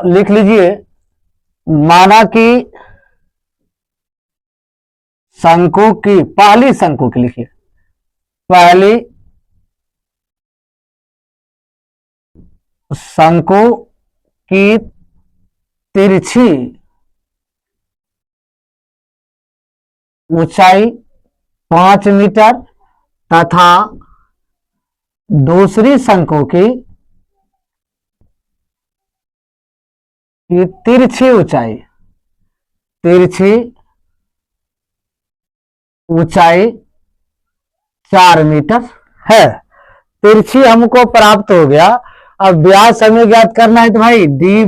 लिख लीजिए, माना कि शंकु की पहली शंकु की लिखिए, पहली शंकु की तिरछी ऊंचाई 5 मीटर तथा दूसरी शंकु की तिरछी ऊंचाई 4 मीटर है। तिरछी हमको प्राप्त हो गया। अब व्यास हमें ज्ञात करना है, तो भाई डी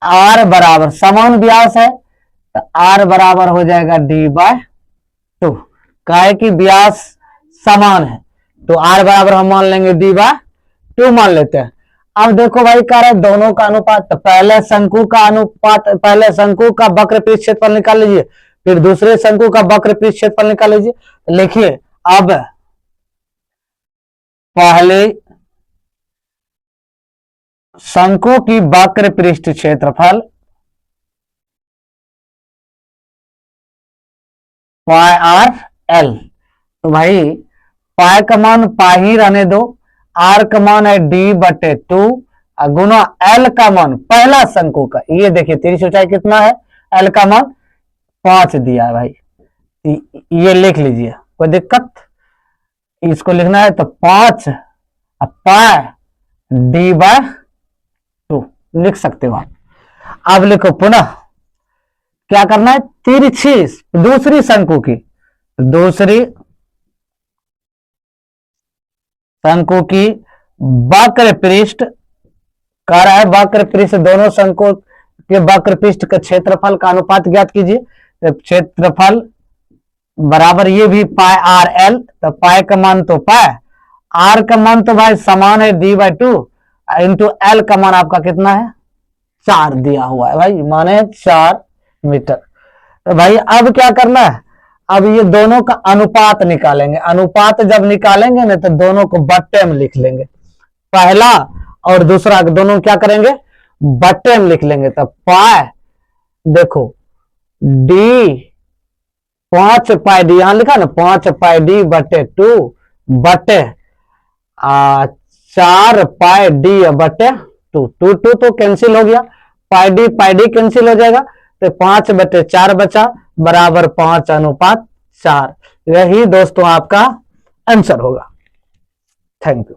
आर बराबर समान व्यास है, तो आर बराबर हो जाएगा डी बाय 2। काहे कि व्यास समान है, तो आर बराबर हम मान लेंगे डी बाय 2 मान लेते हैं। अब देखो भाई कह रहे दोनों का अनुपात, तो पहले शंकु का अनुपात, पहले शंकु का वक्र पृष्ठ क्षेत्रफल निकाल लीजिए, फिर दूसरे शंकु का वक्र पृष्ठ क्षेत्रफल निकाल लीजिए। लिखिए, अब पहले शंकु की वक्र पृष्ठ क्षेत्रफल पाई आर एल, तो भाई पाई का मान पाई ही रहने दो, आर का मान है डी बटे 2 गुना एल का मान पहला शंकु का, ये देखिए तिरछी ऊंचाई कितना है, एल का मान 5 दिया है भाई, ये लिख लीजिए, कोई दिक्कत, इसको लिखना है तो 5 पाई डी बाय 2 लिख सकते हो आप। अब लिखो पुनः, क्या करना है, तिरछी दूसरी शंकु की, दूसरी शंकु की वक्र पृष्ठ, कह रहा है वक्र पृष्ठ, दोनों शंकु के वक्र पृष्ठ के क्षेत्रफल का अनुपात ज्ञात कीजिए। तो क्षेत्रफल बराबर ये भी पाई आर एल, तो पाई का मान तो पाई, आर का मान तो भाई समान है डी बाई 2 इंटू एल का मान आपका कितना है 4 दिया हुआ है भाई, माने 4 मीटर। तो भाई अब क्या करना है, अब ये दोनों का अनुपात निकालेंगे। अनुपात जब निकालेंगे ना तो दोनों को बट्टे में लिख लेंगे, पहला और दूसरा दोनों क्या करेंगे बट्टे में लिख लेंगे। तो पाई देखो डी 5 पाई डी, यहां लिखा ना 5 पाई डी बटे 2 बटे 4 पाई डी बटे 2, 2 तो कैंसिल हो गया, पाई डी कैंसिल हो जाएगा, तो 5 बटे 4 बचा बराबर 5 अनुपात 4। यही दोस्तों आपका आंसर होगा। Thank you.